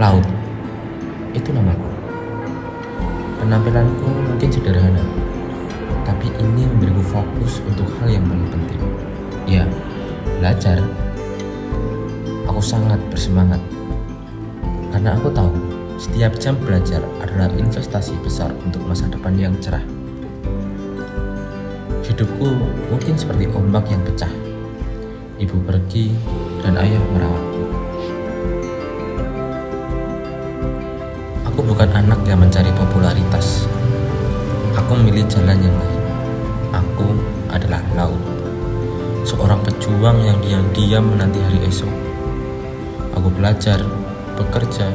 Laut, itu namaku. Penampilanku mungkin sederhana, tapi ini memberiku fokus untuk hal yang paling penting. Ya, belajar. Aku sangat bersemangat, karena aku tahu setiap jam belajar adalah investasi besar untuk masa depan yang cerah. Hidupku mungkin seperti ombak yang pecah. Ibu pergi dan ayah merawatku. Aku bukan anak yang mencari popularitas. Aku memilih jalan yang lain. Aku adalah laut. Seorang pejuang yang diam-diam menanti hari esok. Aku belajar, bekerja,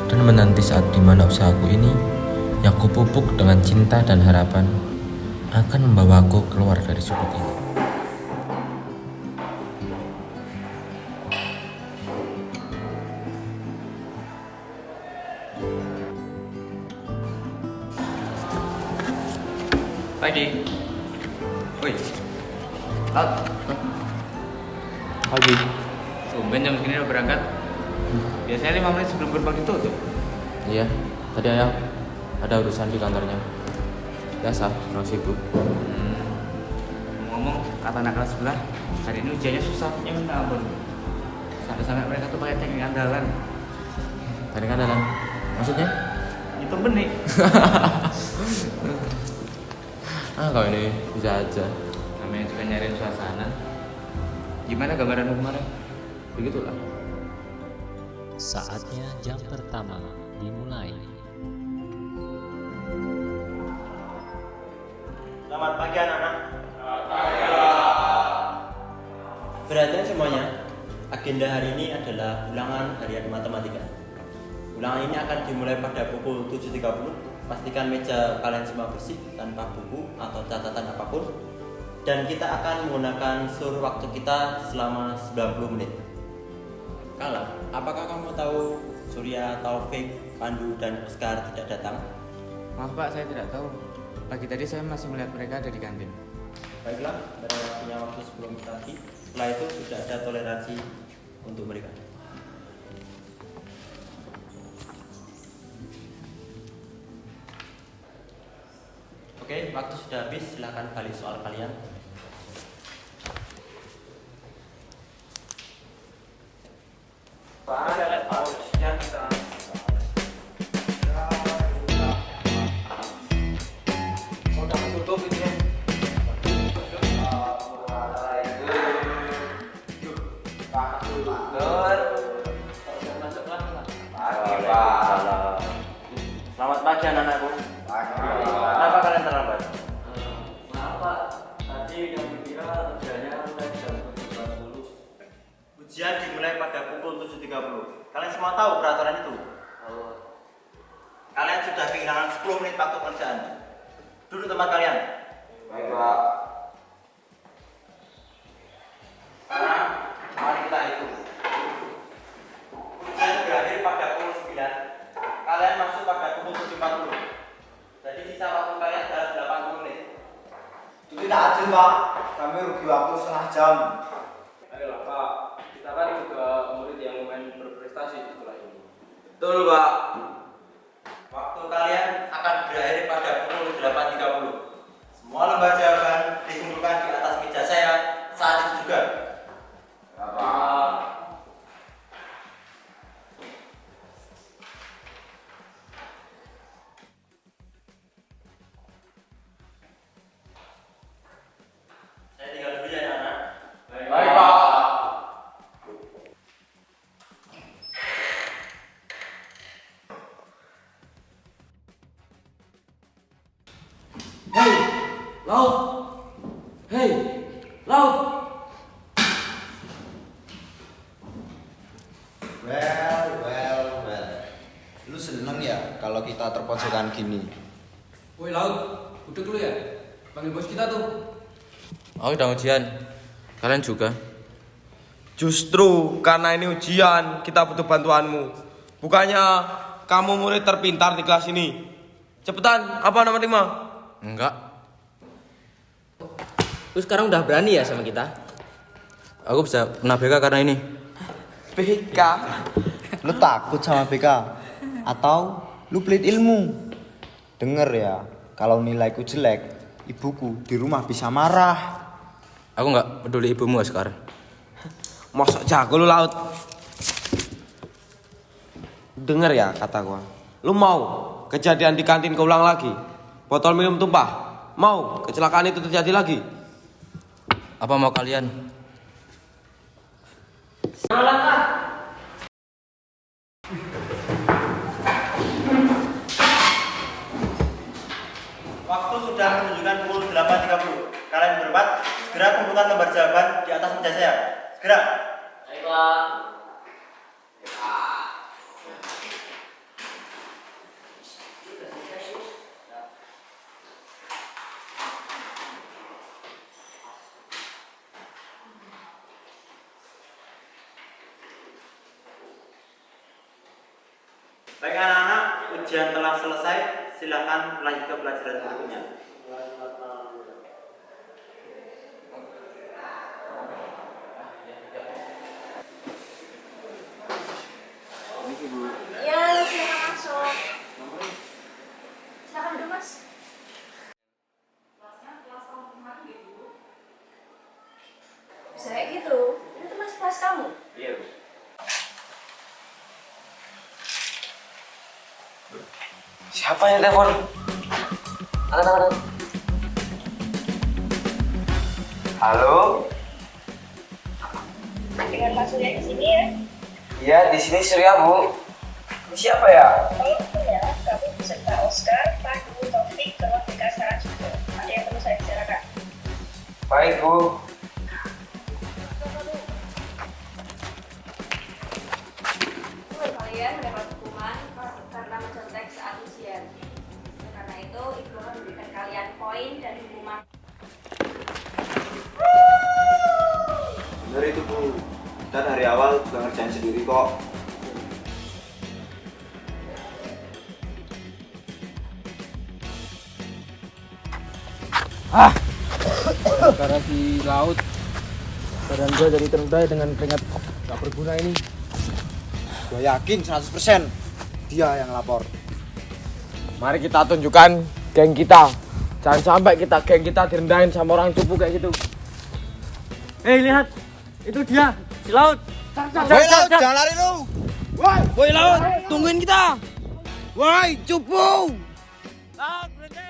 dan menanti saat dimana usahaku ini yang kupupuk dengan cinta dan harapan akan membawaku keluar dari sudut ini. Pagi. Woi. Laut. Pagi. Tumben jam segini udah berangkat. Biasanya 5 menit sebelum gerbang ditutup. Iya, tadi ayah ada urusan di kantornya. Biasa, orang sibuk. Ngomong kata anak kelas sebelah, hari ini ujiannya susah, ya minta ampun. Sampai-sampai mereka tuh pakai teknik andalan. Tadi kan dalam, maksudnya? Itu benih. Kalau ini bisa aja. Namanya juga nyariin suasana. Gimana gambaranmu kemarin? Begitulah. Saatnya jam pertama dimulai. Selamat pagi anak-anak. Perhatian semuanya, agenda hari ini adalah ulangan harian matematika. Ulangan ini akan dimulai pada pukul 7.30. Pastikan meja kalian semua bersih tanpa buku atau catatan apapun. Dan kita akan menggunakan seluruh waktu kita selama 90 menit. Kala, apakah kamu tahu Surya, Taufik, Pandu, dan Oscar tidak datang? Maaf Pak, saya tidak tahu. Pagi tadi saya masih melihat mereka ada di kantin. Baiklah, mereka punya waktu 10 menit lagi. Setelah itu sudah ada toleransi untuk mereka. Oke, waktu sudah habis. Silakan balik soal kalian. Selamat pagi anak-anakku. Kenapa kalian terlambat? Maaf Pak, tadi kami kira ujiannya mulai jam 7.40. Ujian dimulai pada pukul 7.30. Kalian semua tahu peraturan itu? Kalian sudah kehilangan 10 menit waktu kerjaan. Duduk tempat kalian. Baik Pak. Sekarang mari kita hitung. Ujian berakhir pada pukul 9. Kalian masuk pada pukul 7.40. Jadi sisa waktu kalian adalah 80 menit. Itu tidak adil Pak, kami rugi waktu setengah jam. Ayolah Pak, kita kan juga murid yang lumayan berprestasi di sekolah ini. Betul Pak. Waktu kalian akan berakhir pada pukul 8.30. Semua lembar jawaban dikumpulkan di atas meja saya saat itu juga. Pak. Saya tinggal dulu ya anak-anak. Baik Pak. Hei, Laut. Hei, Laut. Well. Lu seneng ya kalau kita terpojokan gini? Woi Laut, duduk dulu ya. Panggil bos kita tuh. Oh, udah ujian. Kalian juga? Justru karena ini ujian, kita butuh bantuanmu. Bukannya kamu murid terpintar di kelas ini. Cepetan, apa nomor 5? Enggak. Lu sekarang udah berani ya sama kita? Aku bisa kena BK karena ini. BK? Lu takut sama BK? Atau lu pelit ilmu? Denger ya, kalau nilaiku jelek, ibuku di rumah bisa marah. Aku nggak peduli ibumu sekarang. Mosok jago lu Laut. Denger ya kata gua. Lu mau kejadian di kantin keulang lagi? Botol minum tumpah? Mau kecelakaan itu terjadi lagi? Apa mau kalian? Waktu sudah menunjukkan pukul 8.30. Kalian berempat segera kumpulkan lembar jawaban di atas meja saya. Segera. Baik, Pak. Baik anak-anak, ujian telah selesai. Silakan lanjut ke pelajaran berikutnya. Ya, silakan masuk. Silakan duduk, Mas. Kelasnya kelas tahun kemarin gitu. Bisa kayak gitu. Ini tuh masih kelas kamu. Iya, Bu. Siapa yang telepon? Anak-anak. Halo? Dengan Pak Surya di sini ya. Iya, di sini Surya, Bu. Ini siapa ya? Kalau ya, kamu beserta Oscar, Pak Dwi Taufik, keluar BK sekarang juga. Ada yang perlu saya bicarakan. Baik, Bu. Kalian mendapat hukuman karena mencontek saat ujian. Karena itu, Ibu akan memberikan kalian poin dan hukuman. Bener itu Bu. Kita dari awal juga ngerjain sendiri kok. Karena si Laut badan gue jadi ternodai dengan keringat gak berguna ini. Gue yakin 100% dia yang lapor. Mari kita tunjukkan geng kita. Jangan sampai geng kita direndahin sama orang cupu kayak gitu. Hei, lihat. Itu dia, si Laut. Woi Laut, jangan lari lu. Woi Laut, tungguin kita. Woi, cupu. Laut, berhenti.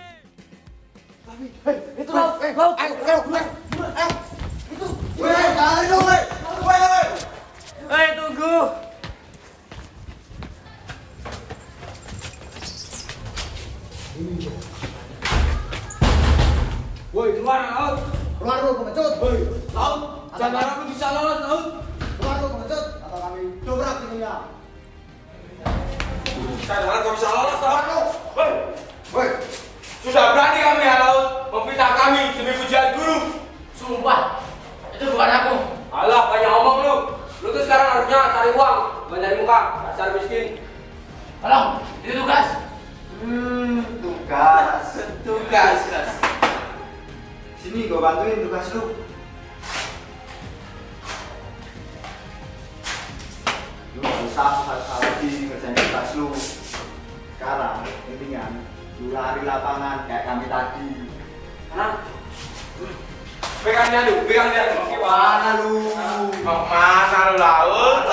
Itu Laut, Laut. Itu. Woi, jangan lari lu, woi. Woi. Hei, tunggu. Woi, keluar Laut. Keluar lu, pengecut. Woi, Laut, jangan harap lu bisa lolos, Laut. keluar lu, pengecut. Atau kami dobrak pintunya. Jangan harap kau bisa lolos, Laut. Woi. Woi. Sudah berani kami ya, Laut, memfitnah kami demi pujian guru. Sumpah, itu bukan aku. Alah, banyak omong lu. Lu tuh sekarang harusnya cari uang, bukan cari muka. Dasar miskin. Tolong, itu tugas. Tugas. Sini gue bantuin tugas lu. Lu gak usah susah-susah lagi ngerjain tugas lu. Sekarang, mendingan lu lari lapangan kayak kami tadi. Pegang dia lu, pegang dia. Gimana lu? Mau mana lu, Laut?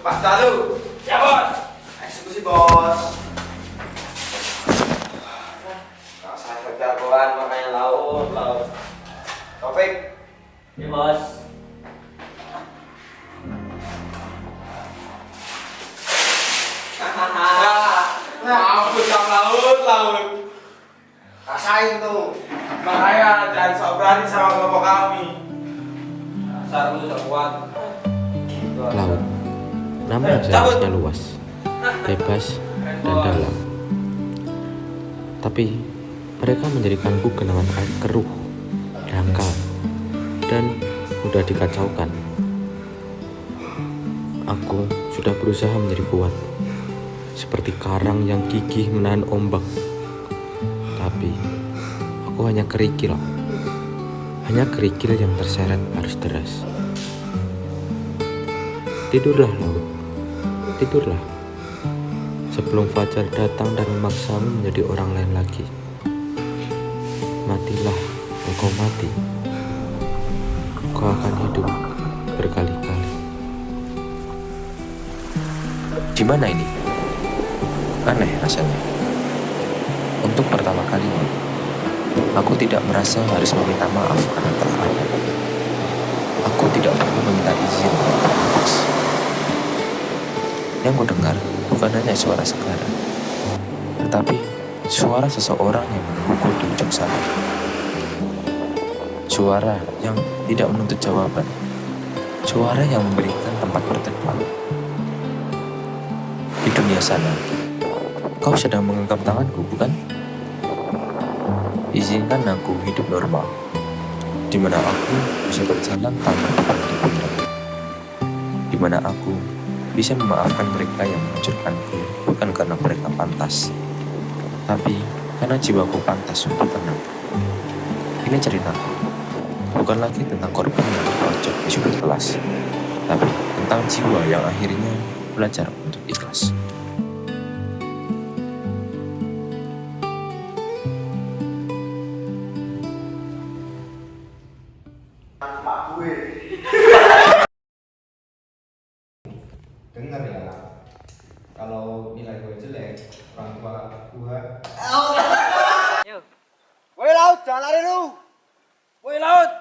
Pas lu. Ya, Bos. Eksekusi bos. Gak usah kejagoan, makanya Laut. Taufik. Ya, Bos. Mampus yang Laut. Rasain tuh. Makanya jangan sok berani sama kelompok kami. Dasar lu sok kuat. Laut. Nama yang seharusnya luas, bebas, dan dalam. Tapi mereka menjadikanku genangan air keruh, dangkal, dan mudah dikacaukan. Aku sudah berusaha menjadi kuat, seperti karang yang gigih menahan ombak. Tapi aku hanya kerikil yang terseret arus deras. Tidurlah Laut, Tidurlah sebelum fajar datang dan memaksamu menjadi orang lain lagi. Matilah engkau mati, kau akan hidup berkali-kali. Di mana ini? Aneh rasanya. Untuk pertama kalinya, aku tidak merasa harus meminta maaf karena terlambat. Aku tidak perlu meminta izin untuk bernapas. Yang ku dengar bukan hanya suara Segara, tetapi suara seseorang yang menungguku di ujung sana. Suara yang tidak menuntut jawaban. Suara yang memberikan tempat berteduh. Di dunia sana, kau sedang menggenggam tanganku, bukan? Izinkan aku hidup normal, di mana aku bisa berjalan tanpa beban di pundak, di mana aku bisa memaafkan mereka yang menghancurkanku bukan karena mereka pantas, tapi karena jiwaku pantas untuk tenang. Ini ceritaku, bukan lagi tentang korban yang terpojok di sudut kelas, tapi tentang jiwa yang akhirnya belajar untuk ikhlas. Dengar ya, kalau nilai gue jelek, orang tua gue. Woi Laut, jangan lari lu. Woi Laut.